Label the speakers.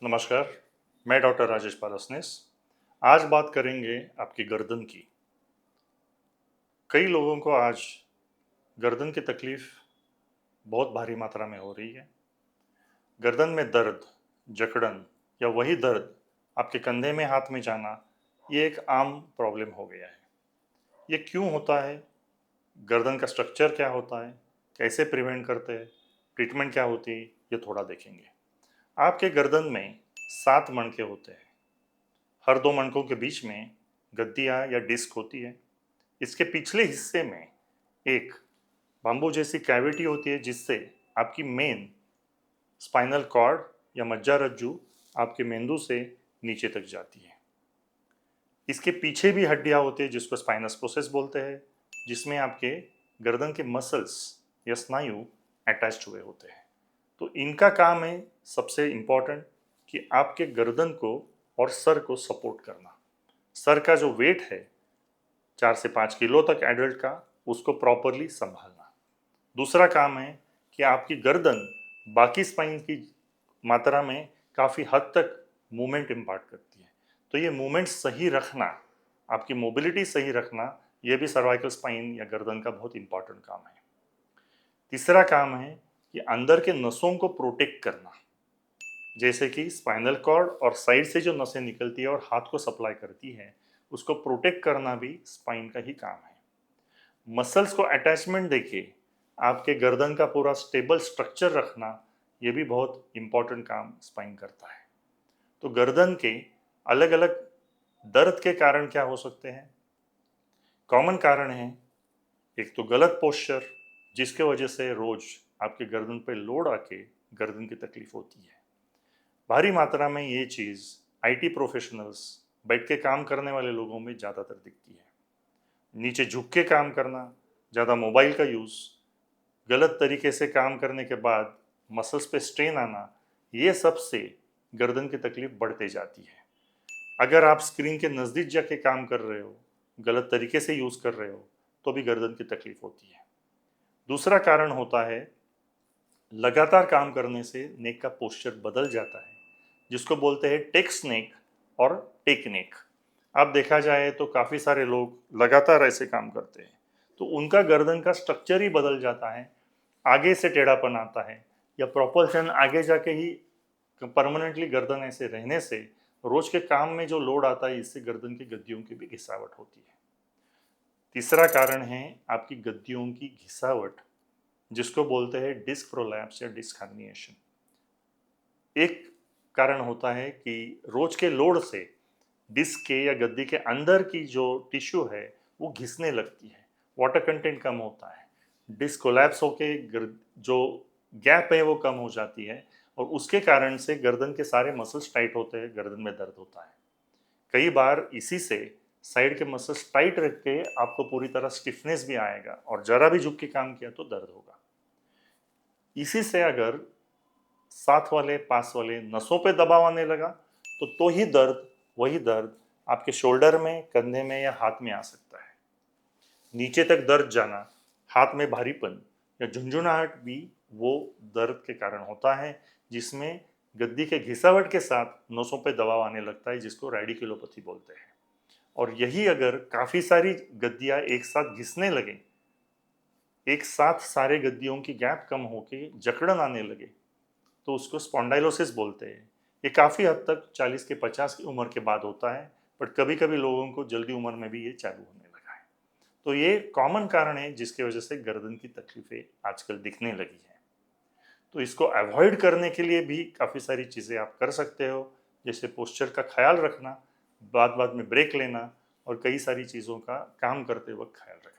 Speaker 1: नमस्कार। मैं डॉक्टर राजेश पारसनीस। आज बात करेंगे आपकी गर्दन की। कई लोगों को आज गर्दन की तकलीफ बहुत भारी मात्रा में हो रही है। गर्दन में दर्द, जकड़न या वही दर्द आपके कंधे में हाथ में जाना, ये एक आम प्रॉब्लम हो गया है। ये क्यों होता है? गर्दन का स्ट्रक्चर क्या होता है? कैसे प्रिवेंट करते हैं? ट्रीटमेंट क्या होती है? ये थोड़ा देखेंगे। आपके गर्दन में 7 मणके होते हैं। हर 2 मणकों के बीच में गद्दियाँ या डिस्क होती है। इसके पिछले हिस्से में एक बाम्बू जैसी कैविटी होती है, जिससे आपकी मेन स्पाइनल कॉर्ड या मज्जारज्जू आपके मेंदु से नीचे तक जाती है। इसके पीछे भी हड्डियां होती है, जिसको स्पाइनस प्रोसेस बोलते हैं, जिसमें आपके गर्दन के मसल्स या स्नायु अटैच्ड हुए होते हैं। तो इनका काम है सबसे इम्पोर्टेंट कि आपके गर्दन को और सर को सपोर्ट करना। सर का जो वेट है 4 से 5 किलो तक एडल्ट का, उसको प्रॉपरली संभालना। दूसरा काम है कि आपकी गर्दन बाकी स्पाइन की मात्रा में काफ़ी हद तक मूवमेंट इम्पार्ट करती है। तो ये मूवमेंट सही रखना, आपकी मोबिलिटी सही रखना, ये भी सर्वाइकल स्पाइन या गर्दन का बहुत इंपॉर्टेंट काम है। तीसरा काम है कि अंदर के नसों को प्रोटेक्ट करना, जैसे कि स्पाइनल कॉर्ड और साइड से जो नसें निकलती है और हाथ को सप्लाई करती है, उसको प्रोटेक्ट करना भी स्पाइन का ही काम है। मसल्स को अटैचमेंट देके आपके गर्दन का पूरा स्टेबल स्ट्रक्चर रखना, ये भी बहुत इंपॉर्टेंट काम स्पाइन करता है। तो गर्दन के अलग अलग दर्द के कारण क्या हो सकते हैं? कॉमन कारण है, एक तो गलत पोस्चर, जिसके वजह से रोज आपके गर्दन पे लोड आके गर्दन की तकलीफ होती है। भारी मात्रा में ये चीज़ आईटी प्रोफेशनल्स, बैठ के काम करने वाले लोगों में ज़्यादातर दिखती है। नीचे झुक के काम करना, ज़्यादा मोबाइल का यूज़, गलत तरीके से काम करने के बाद मसल्स पे स्ट्रेन आना, ये सब से गर्दन की तकलीफ बढ़ते जाती है। अगर आप स्क्रीन के नज़दीक जाके काम कर रहे हो, गलत तरीके से यूज़ कर रहे हो, तो भी गर्दन की तकलीफ होती है। दूसरा कारण होता है, लगातार काम करने से नेक का पोस्चर बदल जाता है, जिसको बोलते हैं टेक स्नेक और टेक नेक। अब देखा जाए तो काफ़ी सारे लोग लगातार ऐसे काम करते हैं, तो उनका गर्दन का स्ट्रक्चर ही बदल जाता है। आगे से टेढ़ापन आता है, या प्रोपल्शन आगे जाके ही परमानेंटली गर्दन ऐसे रहने से रोज के काम में जो लोड आता है, इससे गर्दन की गद्दियों की भी घिसावट होती है। तीसरा कारण है आपकी गद्दियों की घिसावट, जिसको बोलते हैं डिस्क प्रोलैप्स या डिस्क हर्निएशन। एक कारण होता है कि रोज के लोड से डिस्क के या गद्दी के अंदर की जो टिश्यू है वो घिसने लगती है, वाटर कंटेंट कम होता है, डिस्क कोलैप्स होके जो गैप है वो कम हो जाती है, और उसके कारण से गर्दन के सारे मसल्स टाइट होते हैं, गर्दन में दर्द होता है। कई बार इसी से साइड के मसल्स टाइट रख के आपको पूरी तरह स्टिफनेस भी आएगा, और जरा भी झुक के काम किया तो दर्द होगा। इसी से अगर साथ वाले पास वाले नसों पे दबाव आने लगा, तो ही दर्द, वही दर्द आपके शोल्डर में, कंधे में या हाथ में आ सकता है। नीचे तक दर्द जाना, हाथ में भारीपन या झुंझुनाहट भी वो दर्द के कारण होता है, जिसमें गद्दी के घिसावट के साथ नसों पे दबाव आने लगता है, जिसको रेडिकुलोपैथी बोलते हैं। और यही अगर काफ़ी सारी गद्दियाँ एक साथ घिसने लगे, एक साथ सारे गद्दियों की गैप कम होके जकड़न आने लगे, तो उसको स्पॉन्डाइलोसिस बोलते हैं। ये काफ़ी हद तक 40 के 50 की उम्र के बाद होता है, बट कभी कभी लोगों को जल्दी उम्र में भी ये चालू होने लगा है। तो ये कॉमन कारण है जिसकी वजह से गर्दन की तकलीफें आजकल दिखने लगी है। तो इसको अवॉइड करने के लिए भी काफ़ी सारी चीज़ें आप कर सकते हो, जैसे पोस्चर का ख्याल रखना, बाद बाद में ब्रेक लेना, और कई सारी चीज़ों का काम करते वक्त ख्याल रखना।